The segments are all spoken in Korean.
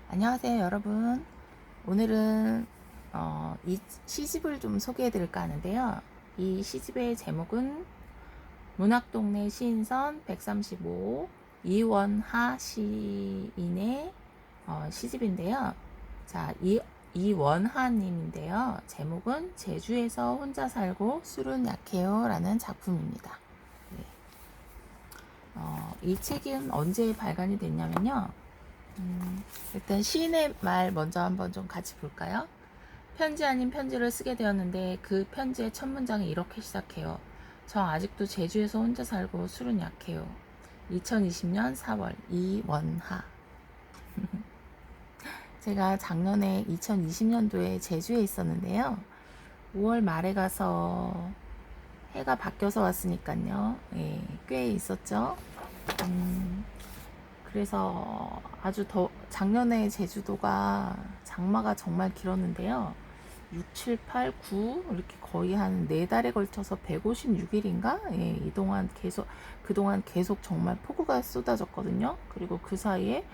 안녕하세요 여러분. 오늘은 이 시집을 좀 소개해 드릴까 하는데요. 이 시집의 제목은 문학동네 시인선 135 이원하 시인의 시집인데요. 자, 이원하 님인데요. 제목은 제주에서 혼자 살고 술은 약해요 라는 작품입니다. 네. 이 책은 언제 발간이 됐냐면요. 일단 시인의 말 먼저 한번 좀 같이 볼까요? 편지 아닌 편지를 쓰게 되었는데 그 편지의 첫 문장이 이렇게 시작해요. 저 아직도 제주에서 혼자 살고 술은 약해요. 2020년 4월 이원하. 제가 작년에 2020년도에 제주에 있었는데요. 5월 말에 가서 해가 바뀌어서 왔으니까요. 예, 꽤 있었죠. 그래서 작년에 제주도가 장마가 정말 길었는데요. 6, 7, 8, 9 이렇게 거의 한 4달에 걸쳐서 156일인가? 예, 그동안 계속 정말 폭우가 쏟아졌거든요. 그리고 그 사이에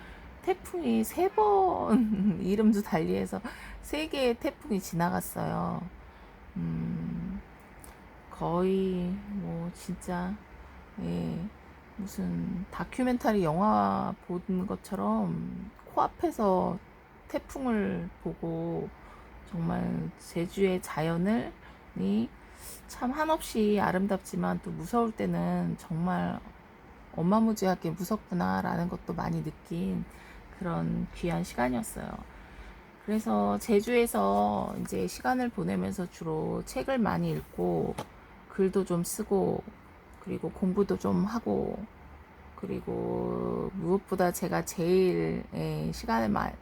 태풍이 3번 이름도 달리해서 3개의 태풍이 지나갔어요. 거의 뭐 진짜 예, 무슨 다큐멘터리 영화 보는 것처럼 코앞에서 태풍을 보고 정말 제주의 자연을 참 한없이 아름답지만 또 무서울 때는 정말 어마무지하게 무섭구나라는 것도 많이 느낀 그런 귀한 시간이었어요. 그래서 제주에서 이제 시간을 보내면서 주로 책을 많이 읽고 글도 좀 쓰고 그리고 공부도 좀 하고 그리고 무엇보다 제가 제일 그러니까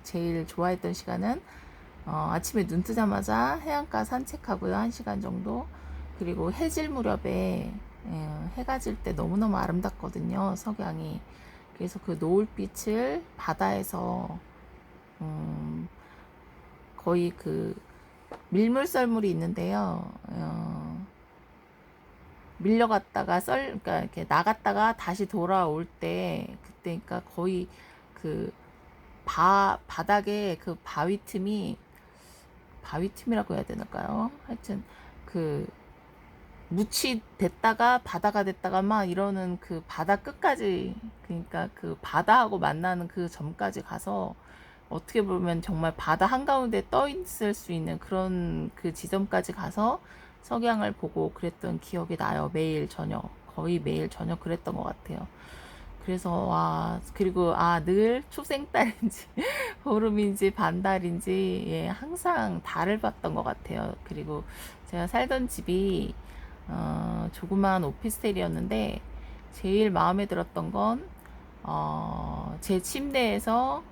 제일 좋아했던 시간은 아침에 눈 뜨자마자 해안가 산책하고요. 1시간 정도. 그리고 해질 무렵에 해가 질 때 너무너무 아름답거든요. 석양이. 그래서 그 노을빛을 바다에서 거의 그 밀물썰물이 있는데요. 밀려갔다가 그러니까 이렇게 나갔다가 다시 돌아올 때 그때 그러니까 거의 그 바닥에 그 바위 틈이라고 해야 되나요? 하여튼 그 묻이 됐다가 바다가 됐다가 막 이러는 그 바다 끝까지 그러니까 그 바다하고 만나는 그 점까지 가서 어떻게 보면 정말 바다 한가운데 떠 있을 수 있는 그런 그 지점까지 가서 석양을 보고 그랬던 기억이 나요. 매일 저녁 거의 매일 저녁 그랬던 것 같아요. 그래서 그리고 늘 초생달인지 보름인지 반달인지 예, 항상 달을 봤던 것 같아요. 그리고 제가 살던 집이 조그마한 오피스텔이었는데 제일 마음에 들었던 건 제 침대에서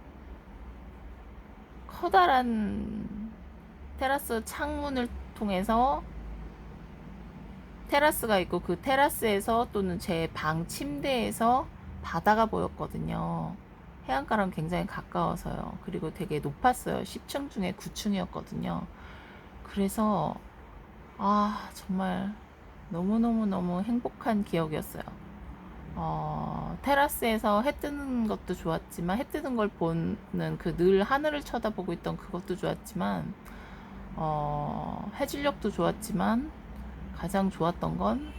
커다란 테라스 창문을 통해서 테라스가 있고 그 테라스에서 또는 제 방 침대에서 바다가 보였거든요. 해안가랑 굉장히 가까워서요. 그리고 되게 높았어요. 10층 중에 9층이었거든요. 그래서 정말 너무너무너무 행복한 기억이었어요. 테라스에서 해 뜨는 것도 좋았지만 해 뜨는 걸 보는 그 늘 하늘을 쳐다보고 있던 그것도 좋았지만 해질녘도 좋았지만 가장 좋았던 건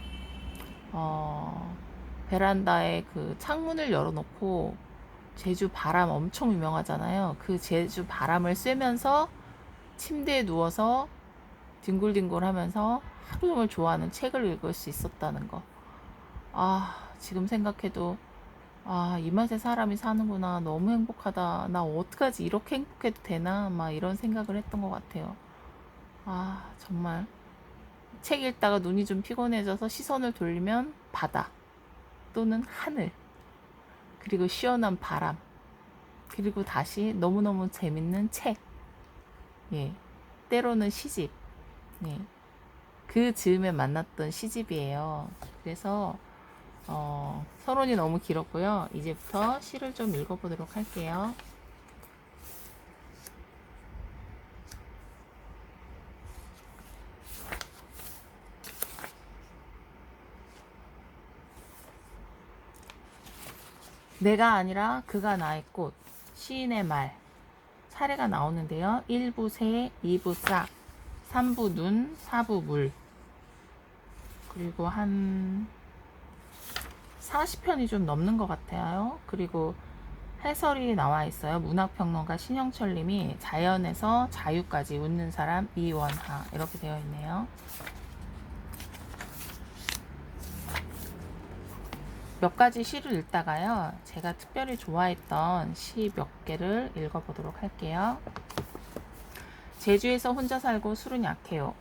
베란다에 그 창문을 열어놓고 제주 바람 엄청 유명하잖아요. 그 제주 바람을 쐬면서 침대에 누워서 뒹굴뒹굴 하면서 하루 종일 좋아하는 책을 읽을 수 있었다는 거. 지금 생각해도 이 맛에 사람이 사는구나. 너무 행복하다. 나 어떡하지? 이렇게 행복해도 되나? 막 이런 생각을 했던 것 같아요. 정말 책 읽다가 눈이 좀 피곤해져서 시선을 돌리면 바다 또는 하늘 그리고 시원한 바람 그리고 다시 너무너무 재밌는 책 예, 때로는 시집 예, 그 즈음에 만났던 시집이에요. 그래서 서론이 너무 길었고요. 이제부터 시를 좀 읽어보도록 할게요. 내가 아니라 그가 나의 꽃. 시인의 말 사례가 나오는데요. 1부 새, 2부 싹, 3부 눈, 4부 물. 그리고 한 40편이 좀 넘는 것 같아요. 그리고 해설이 나와 있어요. 문학평론가 신형철 님이 자연에서 자유까지 웃는 사람 이원하 이렇게 되어 있네요. 몇 가지 시를 읽다가요. 제가 특별히 좋아했던 시 몇 개를 읽어보도록 할게요. 제주에서 혼자 살고 술은 약해요.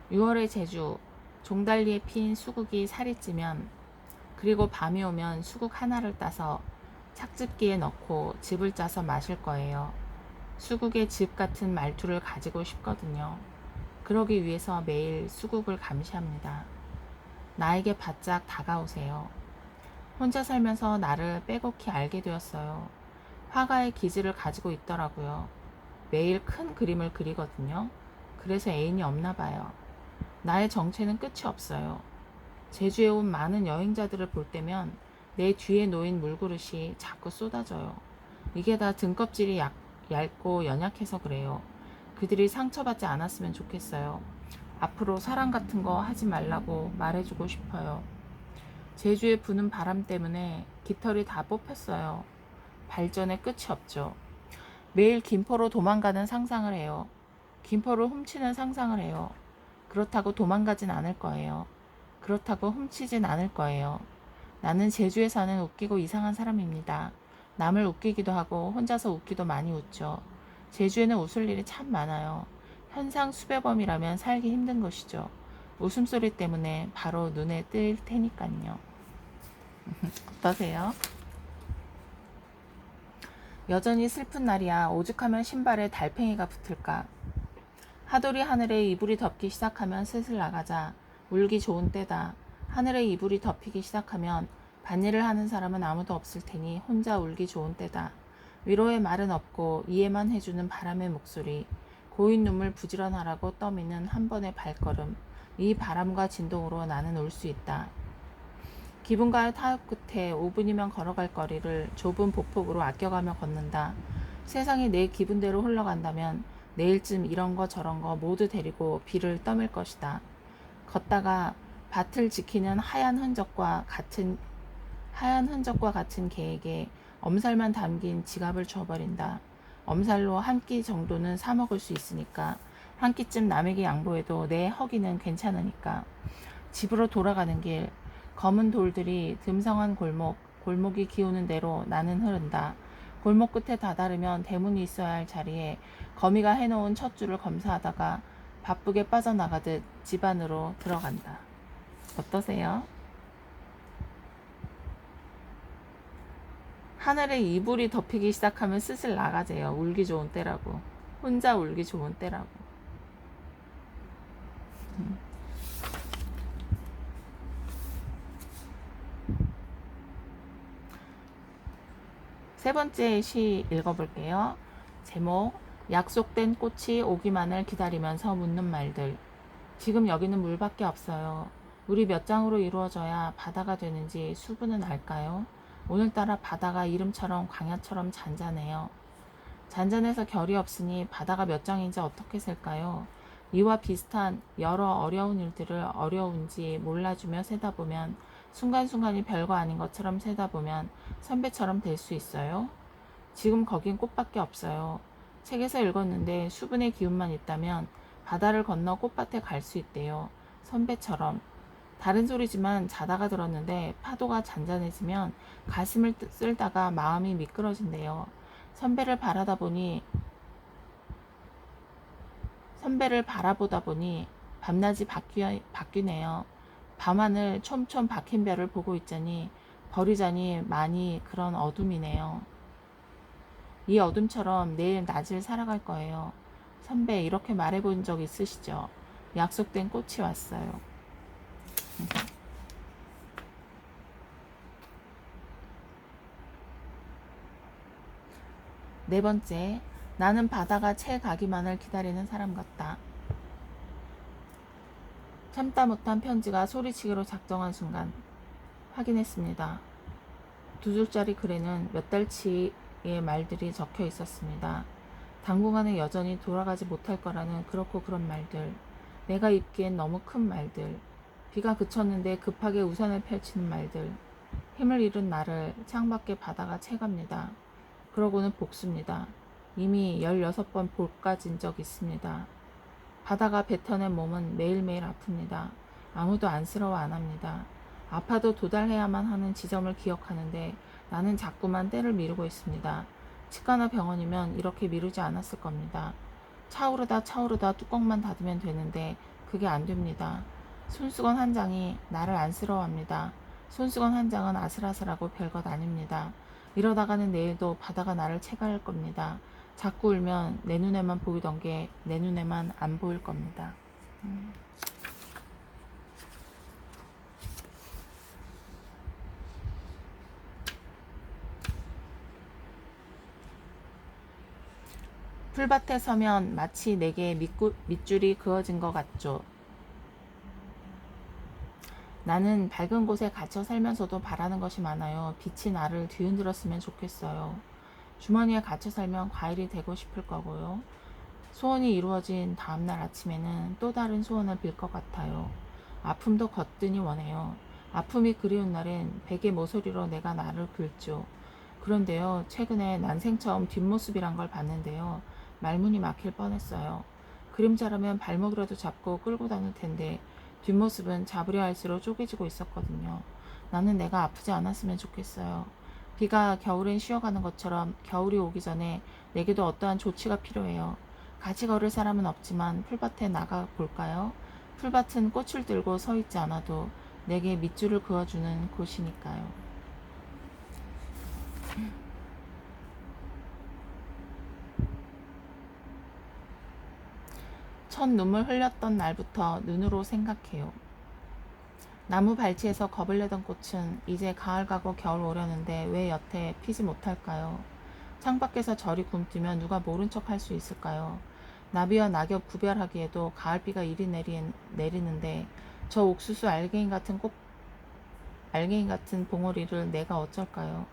6월의 제주, 종달리에 핀 수국이 살이 찌면, 그리고 밤이 오면 수국 하나를 따서 착즙기에 넣고 즙을 짜서 마실 거예요. 수국의 즙 같은 말투를 가지고 싶거든요. 그러기 위해서 매일 수국을 감시합니다. 나에게 바짝 다가오세요. 혼자 살면서 나를 빼곡히 알게 되었어요. 화가의 기질을 가지고 있더라고요. 매일 큰 그림을 그리거든요. 그래서 애인이 없나 봐요. 나의 정체는 끝이 없어요. 제주에 온 많은 여행자들을 볼 때면 내 뒤에 놓인 물그릇이 자꾸 쏟아져요. 이게 다 등껍질이 얇고 연약해서 그래요. 그들이 상처받지 않았으면 좋겠어요. 앞으로 사랑 같은 거 하지 말라고 말해주고 싶어요. 제주에 부는 바람 때문에 깃털이 다 뽑혔어요. 발전에 끝이 없죠. 매일 김포로 도망가는 상상을 해요. 김포를 훔치는 상상을 해요. 그렇다고 도망가진 않을 거예요. 그렇다고 훔치진 않을 거예요. 나는 제주에 사는 웃기고 이상한 사람입니다. 남을 웃기기도 하고 혼자서 웃기도 많이 웃죠. 제주에는 웃을 일이 참 많아요. 현상 수배범이라면 살기 힘든 것이죠. 웃음소리 때문에 바로 눈에 뜰 테니까요. 어떠세요? 여전히 슬픈 날이야. 오죽하면 신발에 달팽이가 붙을까. 하돌이 하늘에 이불이 덮기 시작하면 슬슬 나가자. 울기 좋은 때다. 하늘에 이불이 덮이기 시작하면 밭일을 하는 사람은 아무도 없을 테니 혼자 울기 좋은 때다. 위로의 말은 없고 이해만 해주는 바람의 목소리. 고인 눈물 부지런하라고 떠미는 한 번의 발걸음. 이 바람과 진동으로 나는 울 수 있다. 기분가의 타협 끝에 5분이면 걸어갈 거리를 좁은 보폭으로 아껴가며 걷는다. 세상이 내 기분대로 흘러간다면 내일쯤 이런 거 저런 거 모두 데리고 비를 떠밀 것이다. 걷다가 밭을 지키는 하얀 흔적과 같은 개에게 엄살만 담긴 지갑을 줘버린다. 엄살로 한 끼 정도는 사 먹을 수 있으니까. 한 끼쯤 남에게 양보해도 내 허기는 괜찮으니까. 집으로 돌아가는 길, 검은 돌들이 듬성한 골목이 기우는 대로 나는 흐른다. 골목 끝에 다다르면 대문이 있어야 할 자리에 거미가 해놓은 첫 줄을 검사하다가 바쁘게 빠져나가듯 집 안으로 들어간다. 어떠세요? 하늘에 이불이 덮이기 시작하면 슬슬 나가재요. 울기 좋은 때라고. 혼자 울기 좋은 때라고. 세 번째 시 읽어볼게요. 제목, 약속된 꽃이 오기만을 기다리면서 묻는 말들. 지금 여기는 물밖에 없어요. 우리 몇 장으로 이루어져야 바다가 되는지 수부는 알까요? 오늘따라 바다가 이름처럼 광야처럼 잔잔해요. 잔잔해서 결이 없으니 바다가 몇 장인지 어떻게 셀까요? 이와 비슷한 여러 어려운 일들을 어려운지 몰라주며 세다보면 순간순간이 별거 아닌 것처럼 세다보면 선배처럼 될 수 있어요? 지금 거긴 꽃밖에 없어요. 책에서 읽었는데 수분의 기운만 있다면 바다를 건너 꽃밭에 갈 수 있대요. 선배처럼. 다른 소리지만 자다가 들었는데 파도가 잔잔해지면 가슴을 쓸다가 마음이 미끄러진대요. 선배를 바라보다 보니 밤낮이 바뀌네요. 밤하늘 촘촘 박힌 별을 보고 있자니 버리자니 많이 그런 어둠이네요. 이 어둠처럼 내일 낮을 살아갈 거예요. 선배 이렇게 말해본 적 있으시죠? 약속된 꽃이 왔어요. 네 번째, 나는 바다가 채 가기만을 기다리는 사람 같다. 참다 못한 편지가 소리치기로 작정한 순간 확인했습니다. 두 줄짜리 글에는 몇 달치의 말들이 적혀 있었습니다. 당분간은 여전히 돌아가지 못할 거라는 그렇고 그런 말들, 내가 입기엔 너무 큰 말들, 비가 그쳤는데 급하게 우산을 펼치는 말들, 힘을 잃은 나를 창밖에 바다가 채갑니다. 그러고는 복수입니다. 이미 16번 볼까진 적 있습니다. 바다가 뱉어낸 몸은 매일매일 아픕니다. 아무도 안쓰러워 안 합니다. 아파도 도달해야만 하는 지점을 기억하는데 나는 자꾸만 때를 미루고 있습니다. 치과나 병원이면 이렇게 미루지 않았을 겁니다. 차오르다 뚜껑만 닫으면 되는데 그게 안 됩니다. 손수건 한 장이 나를 안쓰러워합니다. 손수건 한 장은 아슬아슬하고 별것 아닙니다. 이러다가는 내일도 바다가 나를 채갈 겁니다. 자꾸 울면 내 눈에만 보이던 게 내 눈에만 안 보일 겁니다. 풀밭에 서면 마치 내게 밑줄이 그어진 것 같죠. 나는 밝은 곳에 갇혀 살면서도 바라는 것이 많아요. 빛이 나를 뒤흔들었으면 좋겠어요. 주머니에 갇혀 살면 과일이 되고 싶을 거고요. 소원이 이루어진 다음날 아침에는 또 다른 소원을 빌 것 같아요. 아픔도 거뜬히 원해요. 아픔이 그리운 날엔 베개 모서리로 내가 나를 긁죠. 그런데요, 최근에 난생 처음 뒷모습이란 걸 봤는데요. 말문이 막힐 뻔했어요. 그림자라면 발목이라도 잡고 끌고 다닐 텐데 뒷모습은 잡으려 할수록 쪼개지고 있었거든요. 나는 내가 아프지 않았으면 좋겠어요. 비가 겨울엔 쉬어가는 것처럼 겨울이 오기 전에 내게도 어떠한 조치가 필요해요. 같이 걸을 사람은 없지만 풀밭에 나가 볼까요? 풀밭은 꽃을 들고 서 있지 않아도 내게 밑줄을 그어주는 곳이니까요. 첫 눈물 흘렸던 날부터 눈으로 생각해요. 나무 발치에서 겁을 내던 꽃은 이제 가을 가고 겨울 오려는데 왜 여태 피지 못할까요? 창밖에서 절이 굼뜨면 누가 모른 척 할 수 있을까요? 나비와 낙엽 구별하기에도 가을비가 이리 내리는데 저 옥수수 알갱이 같은 봉오리를 내가 어쩔까요?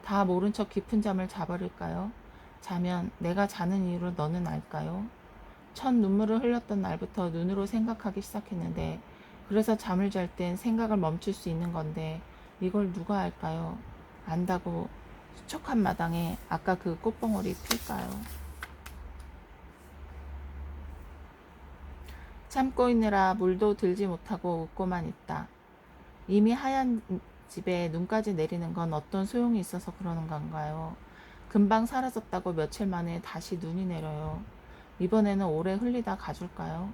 다 모른 척 깊은 잠을 자버릴까요? 자면 내가 자는 이유를 너는 알까요? 첫 눈물을 흘렸던 날부터 눈으로 생각하기 시작했는데 그래서 잠을 잘 땐 생각을 멈출 수 있는 건데 이걸 누가 알까요? 안다고 수척한 마당에 아까 그 꽃봉오리 필까요? 참고 있느라 물도 들지 못하고 웃고만 있다. 이미 하얀 집에 눈까지 내리는 건 어떤 소용이 있어서 그러는 건가요? 금방 사라졌다고 며칠 만에 다시 눈이 내려요. 이번에는 오래 흘리다 가줄까요?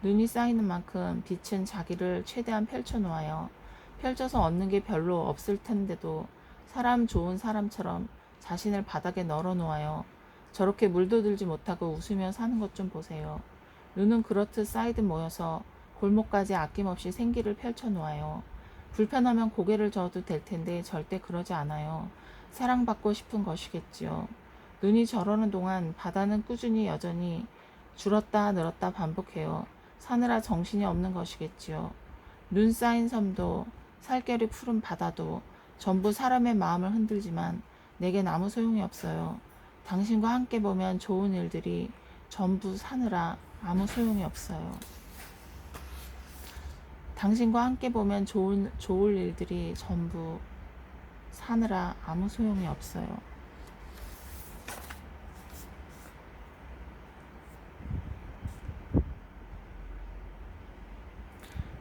눈이 쌓이는 만큼 빛은 자기를 최대한 펼쳐놓아요. 펼쳐서 얻는 게 별로 없을 텐데도 사람 좋은 사람처럼 자신을 바닥에 널어놓아요. 저렇게 물도 들지 못하고 웃으며 사는 것 좀 보세요. 눈은 그렇듯 쌓이듯 모여서 골목까지 아낌없이 생기를 펼쳐놓아요. 불편하면 고개를 저어도 될 텐데 절대 그러지 않아요. 사랑받고 싶은 것이겠지요. 눈이 저러는 동안 바다는 꾸준히 여전히 줄었다 늘었다 반복해요. 사느라 정신이 없는 것이겠지요. 눈 쌓인 섬도 살결이 푸른 바다도 전부 사람의 마음을 흔들지만 내겐 아무 소용이 없어요. 당신과 함께 보면 좋은 일들이 전부 사느라 아무 소용이 없어요. 당신과 함께 보면 좋을 일들이 전부 사느라 아무 소용이 없어요.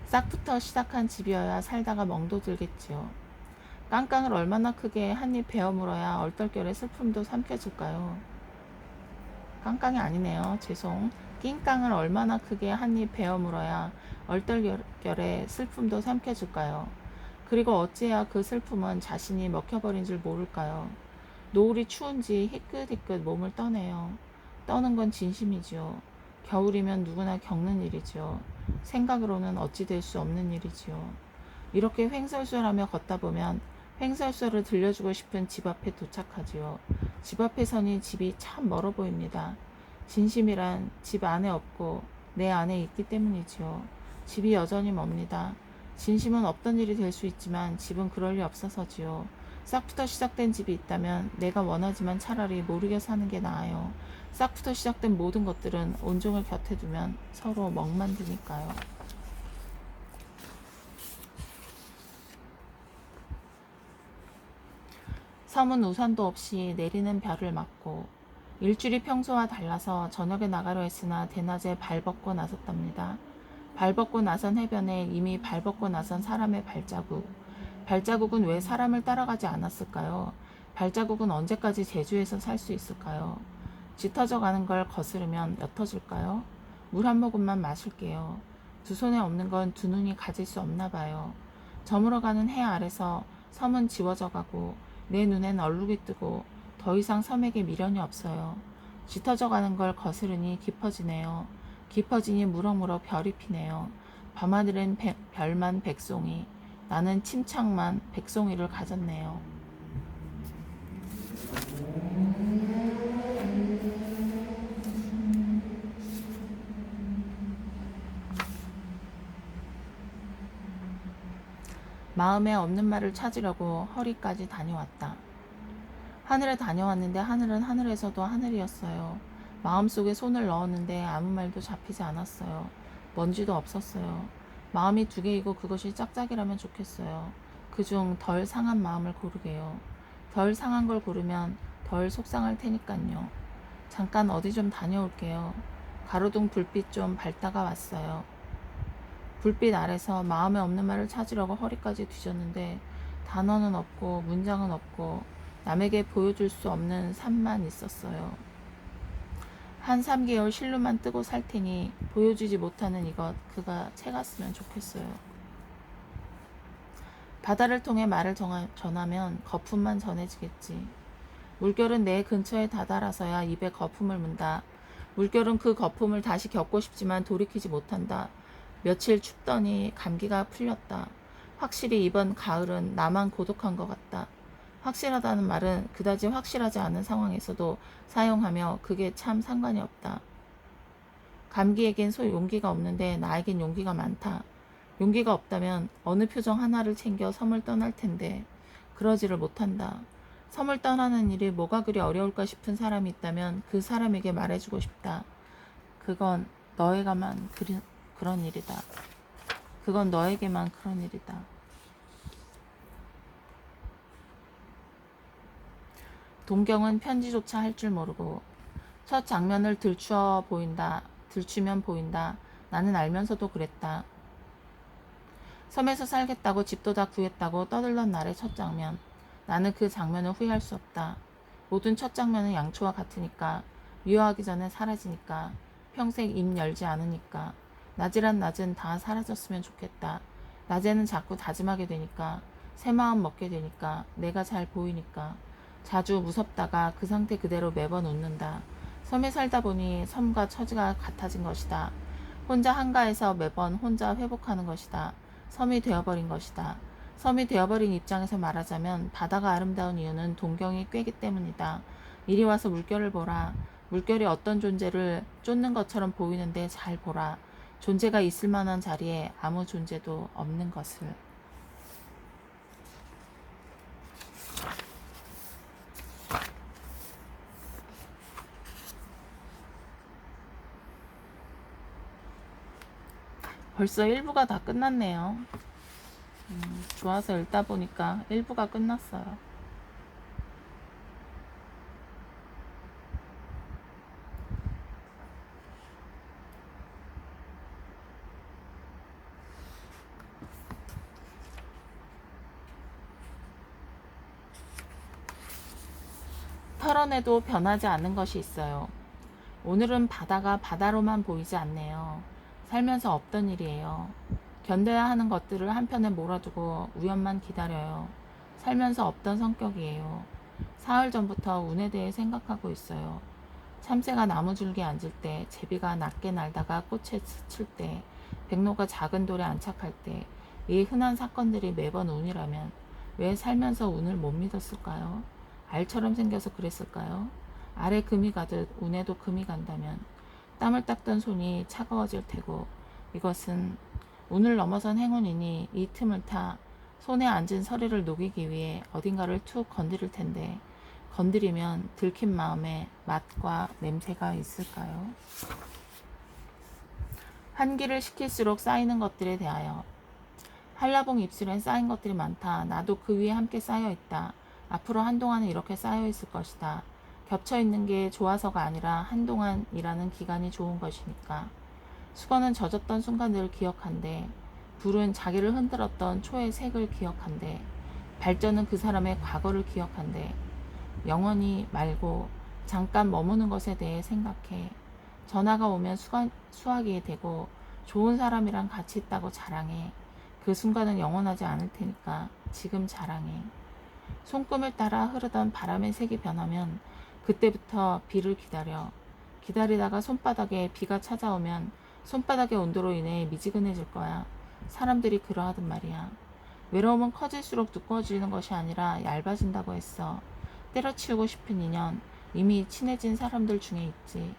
싹부터 시작한 집이어야 살다가 멍도 들겠지요. 깡깡을 얼마나 크게 한 입 베어 물어야 얼떨결에 슬픔도 삼켜질까요? 깡깡이 아니네요. 죄송. 낑깡을 얼마나 크게 한 입 베어 물어야 얼떨결에 슬픔도 삼켜질까요? 그리고 어찌해야 그 슬픔은 자신이 먹혀버린 줄 모를까요? 노을이 추운지 희끗희끗 몸을 떠내요. 떠는 건 진심이지요. 겨울이면 누구나 겪는 일이지요. 생각으로는 어찌 될 수 없는 일이지요. 이렇게 횡설수설하며 걷다 보면 횡설수설을 들려주고 싶은 집 앞에 도착하지요. 집 앞에 서니 집이 참 멀어 보입니다. 진심이란 집 안에 없고 내 안에 있기 때문이지요. 집이 여전히 멉니다. 진심은 없던 일이 될 수 있지만 집은 그럴 리 없어서지요. 싹부터 시작된 집이 있다면 내가 원하지만 차라리 모르게 사는 게 나아요. 싹부터 시작된 모든 것들은 온종일 곁에 두면 서로 멍만 드니까요. 섬은 우산도 없이 내리는 별을 맞고 일출이 평소와 달라서 저녁에 나가려 했으나 대낮에 발 벗고 나섰답니다. 발 벗고 나선 해변에 이미 발 벗고 나선 사람의 발자국. 발자국은 왜 사람을 따라가지 않았을까요? 발자국은 언제까지 제주에서 살 수 있을까요? 짙어져 가는 걸 거스르면 옅어질까요? 물 한 모금만 마실게요. 두 손에 없는 건 두 눈이 가질 수 없나 봐요. 저물어가는 해 아래서 섬은 지워져 가고 내 눈엔 얼룩이 뜨고 더 이상 섬에게 미련이 없어요. 짙어져 가는 걸 거스르니 깊어지네요. 깊어지니 무럭무럭 별이 피네요. 밤하늘엔 별만 백송이, 나는 침착만 백송이를 가졌네요. 마음에 없는 말을 찾으려고 허리까지 다녀왔다. 하늘에 다녀왔는데 하늘은 하늘에서도 하늘이었어요. 마음속에 손을 넣었는데 아무 말도 잡히지 않았어요. 먼지도 없었어요. 마음이 두 개이고 그것이 짝짝이라면 좋겠어요. 그중 덜 상한 마음을 고르게요. 덜 상한 걸 고르면 덜 속상할 테니깐요. 잠깐 어디 좀 다녀올게요. 가로등 불빛 좀 밝다가 왔어요. 불빛 아래서 마음에 없는 말을 찾으려고 허리까지 뒤졌는데 단어는 없고 문장은 없고 남에게 보여줄 수 없는 삶만 있었어요. 한 3개월 실루만 뜨고 살 테니 보여주지 못하는 이것 그가 채갔으면 좋겠어요. 바다를 통해 말을 전하면 거품만 전해지겠지. 물결은 내 근처에 다다라서야 입에 거품을 문다. 물결은 그 거품을 다시 겪고 싶지만 돌이키지 못한다. 며칠 춥더니 감기가 풀렸다. 확실히 이번 가을은 나만 고독한 것 같다. 확실하다는 말은 그다지 확실하지 않은 상황에서도 사용하며 그게 참 상관이 없다. 감기에겐 용기가 없는데 나에겐 용기가 많다. 용기가 없다면 어느 표정 하나를 챙겨 섬을 떠날 텐데 그러지를 못한다. 섬을 떠나는 일이 뭐가 그리 어려울까 싶은 사람이 있다면 그 사람에게 말해주고 싶다. 그건 너에게만 그런 일이다. 그건 너에게만 그런 일이다. 동경은 편지조차 할 줄 모르고 첫 장면을 들추면 보인다. 나는 알면서도 그랬다. 섬에서 살겠다고 집도 다 구했다고 떠들던 날의 첫 장면. 나는 그 장면을 후회할 수 없다. 모든 첫 장면은 양초와 같으니까, 미워하기 전에 사라지니까, 평생 입 열지 않으니까, 낮이란 낮은 다 사라졌으면 좋겠다. 낮에는 자꾸 다짐하게 되니까, 새 마음 먹게 되니까, 내가 잘 보이니까, 자주 무섭다가 그 상태 그대로 매번 웃는다. 섬에 살다 보니 섬과 처지가 같아진 것이다. 혼자 한가해서 매번 혼자 회복하는 것이다. 섬이 되어버린 것이다. 섬이 되어버린 입장에서 말하자면 바다가 아름다운 이유는 동경이 꿰기 때문이다. 이리 와서 물결을 보라. 물결이 어떤 존재를 쫓는 것처럼 보이는데 잘 보라. 존재가 있을 만한 자리에 아무 존재도 없는 것을. 벌써 1부가 다 끝났네요. 좋아서 읽다 보니까 1부가 끝났어요. 털어내도 변하지 않는 것이 있어요. 오늘은 바다가 바다로만 보이지 않네요. 살면서 없던 일이에요. 견뎌야 하는 것들을 한편에 몰아두고 우연만 기다려요. 살면서 없던 성격이에요. 사흘 전부터 운에 대해 생각하고 있어요. 참새가 나무줄기에 앉을 때, 제비가 낮게 날다가 꽃에 스칠 때, 백로가 작은 돌에 안착할 때, 이 흔한 사건들이 매번 운이라면 왜 살면서 운을 못 믿었을까요? 알처럼 생겨서 그랬을까요? 알에 금이 가듯 운에도 금이 간다면 땀을 닦던 손이 차가워질 테고 이것은 운을 넘어선 행운이니 이 틈을 타 손에 앉은 서리를 녹이기 위해 어딘가를 툭 건드릴 텐데 건드리면 들킨 마음에 맛과 냄새가 있을까요? 환기를 시킬수록 쌓이는 것들에 대하여 한라봉 입술엔 쌓인 것들이 많다. 나도 그 위에 함께 쌓여 있다. 앞으로 한동안은 이렇게 쌓여 있을 것이다. 겹쳐 있는 게 좋아서가 아니라 한동안이라는 기간이 좋은 것이니까. 수건은 젖었던 순간들을 기억한대. 불은 자기를 흔들었던 초의 색을 기억한대. 발전은 그 사람의 과거를 기억한대. 영원히 말고 잠깐 머무는 것에 대해 생각해. 전화가 오면 수화기에 대고 좋은 사람이랑 같이 있다고 자랑해. 그 순간은 영원하지 않을 테니까 지금 자랑해. 손금을 따라 흐르던 바람의 색이 변하면 그때부터 비를 기다려. 기다리다가 손바닥에 비가 찾아오면 손바닥의 온도로 인해 미지근해질 거야. 사람들이 그러하단 말이야. 외로움은 커질수록 두꺼워지는 것이 아니라 얇아진다고 했어. 때려치우고 싶은 인연, 이미 친해진 사람들 중에 있지.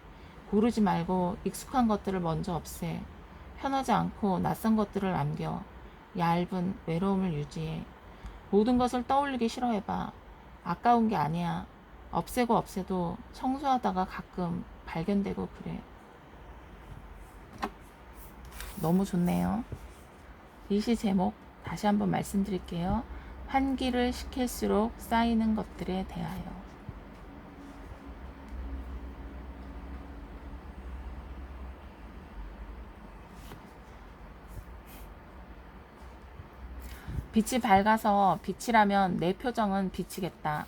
고르지 말고 익숙한 것들을 먼저 없애. 편하지 않고 낯선 것들을 남겨. 얇은 외로움을 유지해. 모든 것을 떠올리기 싫어해봐. 아까운 게 아니야. 없애고 없애도 청소하다가 가끔 발견되고 그래. 너무 좋네요. 이 시 제목 다시 한번 말씀드릴게요. 환기를 시킬수록 쌓이는 것들에 대하여. 빛이 밝아서 빛이라면 내 표정은 비치겠다.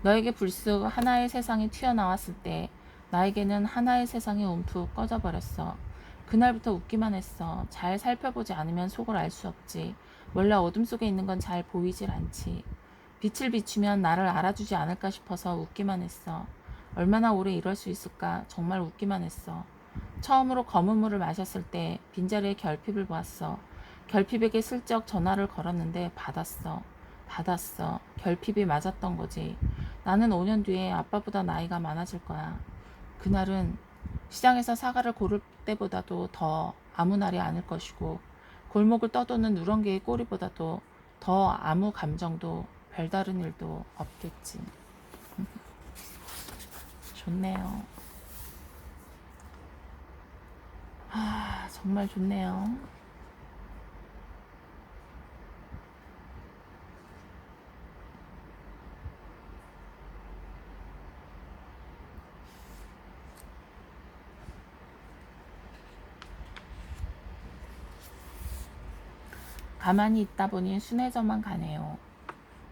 너에게 불쑥 하나의 세상이 튀어나왔을 때 나에게는 하나의 세상이 움푹 꺼져버렸어. 그날부터 웃기만 했어. 잘 살펴보지 않으면 속을 알 수 없지. 원래 어둠 속에 있는 건 잘 보이질 않지. 빛을 비추면 나를 알아주지 않을까 싶어서 웃기만 했어. 얼마나 오래 이럴 수 있을까? 정말 웃기만 했어. 처음으로 검은 물을 마셨을 때 빈자리에 결핍을 보았어. 결핍에게 슬쩍 전화를 걸었는데 받았어. 결핍이 맞았던 거지. 나는 5년 뒤에 아빠보다 나이가 많아질 거야. 그날은 시장에서 사과를 고를 때보다도 더 아무 날이 아닐 것이고 골목을 떠도는 누렁개의 꼬리보다도 더 아무 감정도 별다른 일도 없겠지. 좋네요. 정말 좋네요. 가만히 있다 보니 순해져만 가네요.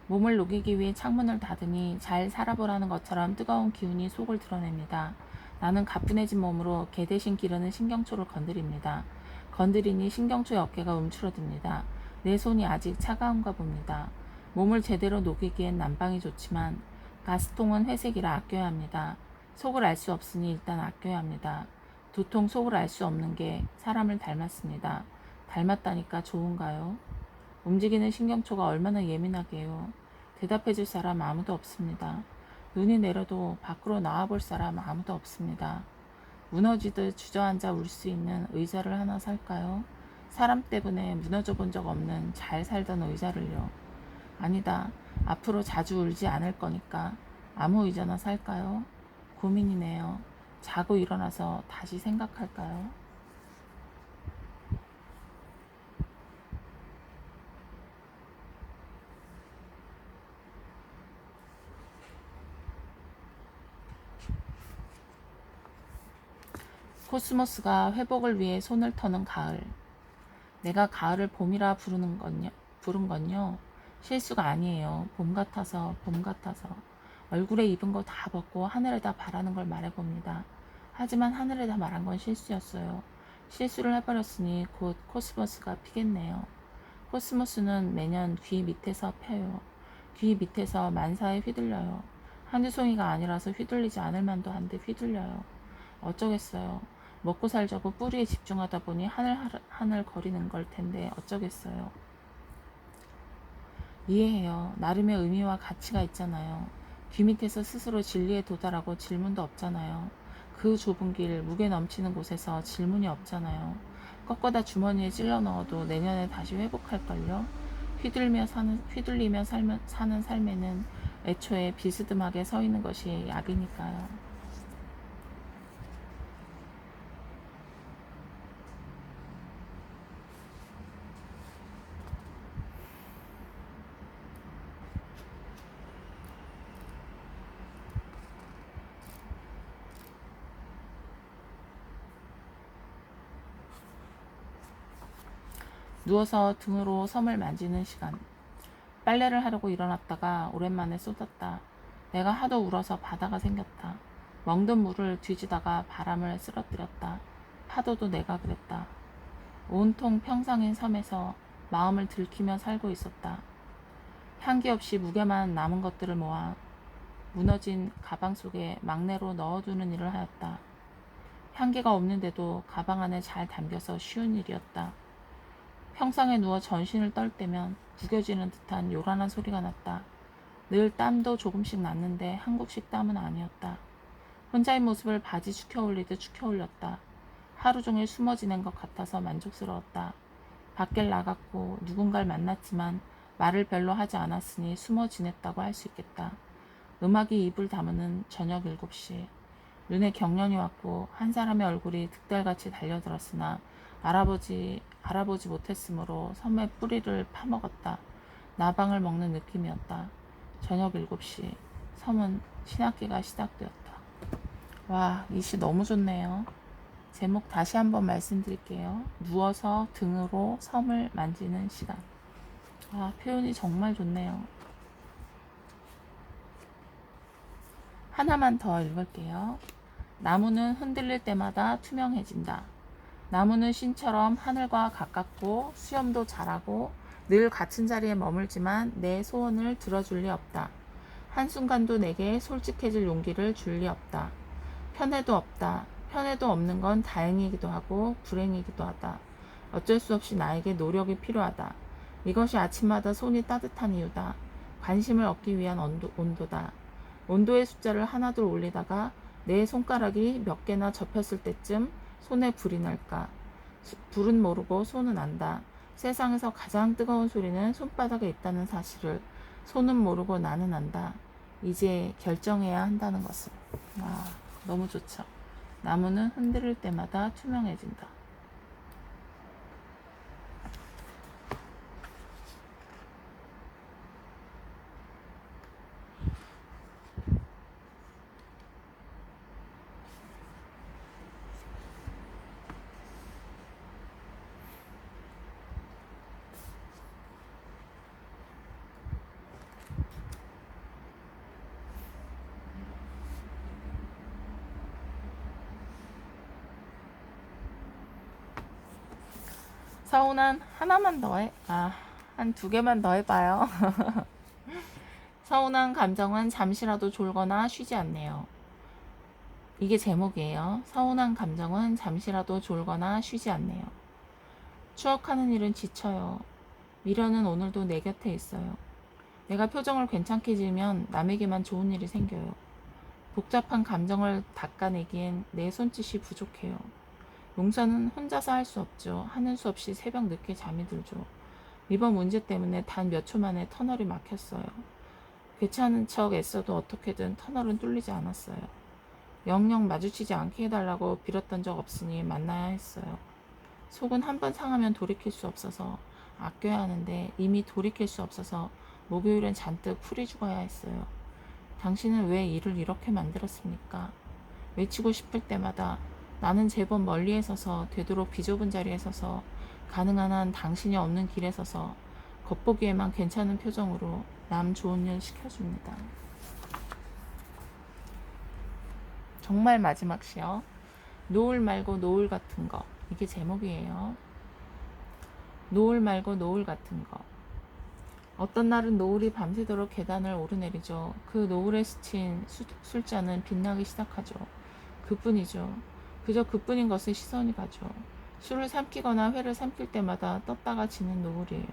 몸을 녹이기 위해 창문을 닫으니 잘 살아보라는 것처럼 뜨거운 기운이 속을 드러냅니다. 나는 가뿐해진 몸으로 개 대신 기르는 신경초를 건드립니다. 건드리니 신경초의 어깨가 움츠러듭니다. 내 손이 아직 차가운가 봅니다. 몸을 제대로 녹이기엔 난방이 좋지만 가스통은 회색이라 아껴야 합니다. 속을 알 수 없으니 일단 아껴야 합니다. 도통 속을 알 수 없는 게 사람을 닮았습니다. 닮았다니까 좋은가요? 움직이는 신경초가 얼마나 예민하게요. 대답해줄 사람 아무도 없습니다. 눈이 내려도 밖으로 나와볼 사람 아무도 없습니다. 무너지듯 주저앉아 울 수 있는 의자를 하나 살까요? 사람 때문에 무너져 본 적 없는 잘 살던 의자를요. 아니다. 앞으로 자주 울지 않을 거니까 아무 의자나 살까요? 고민이네요. 자고 일어나서 다시 생각할까요? 코스모스가 회복을 위해 손을 터는 가을. 내가 가을을 봄이라 부른 건요. 실수가 아니에요. 봄 같아서. 얼굴에 입은 거 다 벗고 하늘에다 바라는 걸 말해봅니다. 하지만 하늘에다 말한 건 실수였어요. 실수를 해버렸으니 곧 코스모스가 피겠네요. 코스모스는 매년 귀 밑에서 펴요. 귀 밑에서 만사에 휘둘려요. 한두 송이가 아니라서 휘둘리지 않을 만도 한데 휘둘려요. 어쩌겠어요. 먹고 살자고 뿌리에 집중하다 보니 하늘 거리는 걸 텐데 어쩌겠어요. 이해해요. 나름의 의미와 가치가 있잖아요. 귀 밑에서 스스로 진리에 도달하고 질문도 없잖아요. 그 좁은 길, 무게 넘치는 곳에서 질문이 없잖아요. 꺾어다 주머니에 찔러 넣어도 내년에 다시 회복할걸요? 사는 삶에는 애초에 비스듬하게 서 있는 것이 약이니까요. 누워서 등으로 섬을 만지는 시간. 빨래를 하려고 일어났다가 오랜만에 쏟았다. 내가 하도 울어서 바다가 생겼다. 멍든 물을 뒤지다가 바람을 쓰러뜨렸다. 파도도 내가 그랬다. 온통 평상인 섬에서 마음을 들키며 살고 있었다. 향기 없이 무게만 남은 것들을 모아 무너진 가방 속에 막내로 넣어두는 일을 하였다. 향기가 없는데도 가방 안에 잘 담겨서 쉬운 일이었다. 평상에 누워 전신을 떨 때면 구겨지는 듯한 요란한 소리가 났다. 늘 땀도 조금씩 났는데 한국식 땀은 아니었다. 혼자의 모습을 바지 축혀 올리듯 축혀 올렸다. 하루 종일 숨어 지낸 것 같아서 만족스러웠다. 밖을 나갔고 누군가를 만났지만 말을 별로 하지 않았으니 숨어 지냈다고 할 수 있겠다. 음악이 입을 다무는 저녁 7시. 눈에 경련이 왔고 한 사람의 얼굴이 득달같이 달려들었으나 알아보지 못했으므로 섬의 뿌리를 파먹었다. 나방을 먹는 느낌이었다. 저녁 7시. 섬은 신학기가 시작되었다. 와, 이 시 너무 좋네요. 제목 다시 한번 말씀드릴게요. 누워서 등으로 섬을 만지는 시간. 아, 표현이 정말 좋네요. 하나만 더 읽을게요. 나무는 흔들릴 때마다 투명해진다. 나무는 신처럼 하늘과 가깝고 수염도 잘하고 늘 같은 자리에 머물지만 내 소원을 들어줄 리 없다. 한순간도 내게 솔직해질 용기를 줄 리 없다. 편애도 없다. 편애도 없는 건 다행이기도 하고 불행이기도 하다. 어쩔 수 없이 나에게 노력이 필요하다. 이것이 아침마다 손이 따뜻한 이유다. 관심을 얻기 위한 온도다. 온도의 숫자를 하나둘 올리다가 내 손가락이 몇 개나 접혔을 때쯤 손에 불이 날까. 불은 모르고 손은 안다. 세상에서 가장 뜨거운 소리는 손바닥에 있다는 사실을 손은 모르고 나는 안다. 이제 결정해야 한다는 것을. 아, 너무 좋죠. 나무는 흔들릴 때마다 투명해진다. 서운한 하나만 더 해. 한 2개만 더 해봐요. 서운한 감정은 잠시라도 졸거나 쉬지 않네요. 이게 제목이에요. 서운한 감정은 잠시라도 졸거나 쉬지 않네요. 추억하는 일은 지쳐요. 미련은 오늘도 내 곁에 있어요. 내가 표정을 괜찮게 지으면 남에게만 좋은 일이 생겨요. 복잡한 감정을 닦아내기엔 내 손짓이 부족해요. 용서는 혼자서 할 수 없죠. 하는 수 없이 새벽 늦게 잠이 들죠. 이번 문제 때문에 단 몇 초 만에 터널이 막혔어요. 괜찮은 척 애써도 어떻게든 터널은 뚫리지 않았어요. 영영 마주치지 않게 해달라고 빌었던 적 없으니 만나야 했어요. 속은 한 번 상하면 돌이킬 수 없어서 아껴야 하는데 이미 돌이킬 수 없어서 목요일엔 잔뜩 풀이 죽어야 했어요. 당신은 왜 일을 이렇게 만들었습니까? 외치고 싶을 때마다 나는 제법 멀리에 서서 되도록 비좁은 자리에 서서 가능한 한 당신이 없는 길에 서서 겉보기에만 괜찮은 표정으로 남 좋은 일 시켜줍니다. 정말 마지막 시요. 노을 말고 노을 같은 거. 이게 제목이에요. 노을 말고 노을 같은 거. 어떤 날은 노을이 밤새도록 계단을 오르내리죠. 그 노을에 스친 술잔은 빛나기 시작하죠. 그뿐이죠. 그저 그뿐인 것에 시선이 가죠. 술을 삼키거나 회를 삼킬 때마다 떴다가 지는 노을이에요.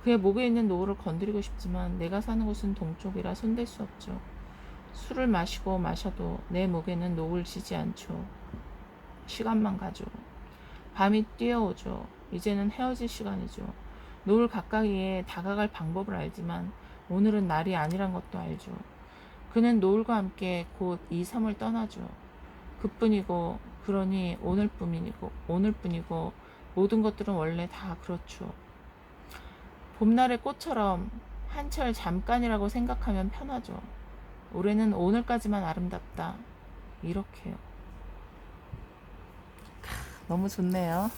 그의 목에 있는 노을을 건드리고 싶지만 내가 사는 곳은 동쪽이라 손댈 수 없죠. 술을 마시고 마셔도 내 목에는 노을 지지 않죠. 시간만 가죠. 밤이 뛰어오죠. 이제는 헤어질 시간이죠. 노을 가까이에 다가갈 방법을 알지만 오늘은 날이 아니란 것도 알죠. 그는 노을과 함께 곧 이 섬을 떠나죠. 그뿐이고 그러니 오늘뿐이고 모든 것들은 원래 다 그렇죠. 봄날의 꽃처럼 한철 잠깐이라고 생각하면 편하죠. 올해는 오늘까지만 아름답다. 이렇게요. 너무 좋네요.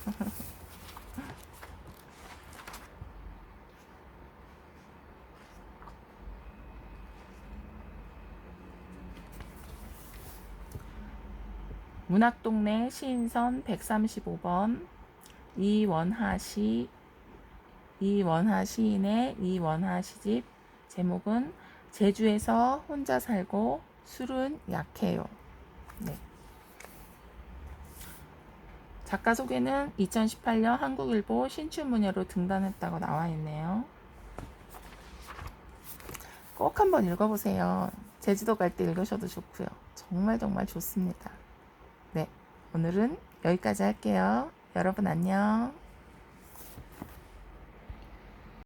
문학동네 시인선 135번 이원하 시인의 이원하 시집. 제목은 제주에서 혼자 살고 술은 약해요. 네. 작가 소개는 2018년 한국일보 신춘문예로 등단했다고 나와 있네요. 꼭 한번 읽어보세요. 제주도 갈 때 읽으셔도 좋고요. 정말 정말 좋습니다. 네, 오늘은 여기까지 할게요. 여러분 안녕.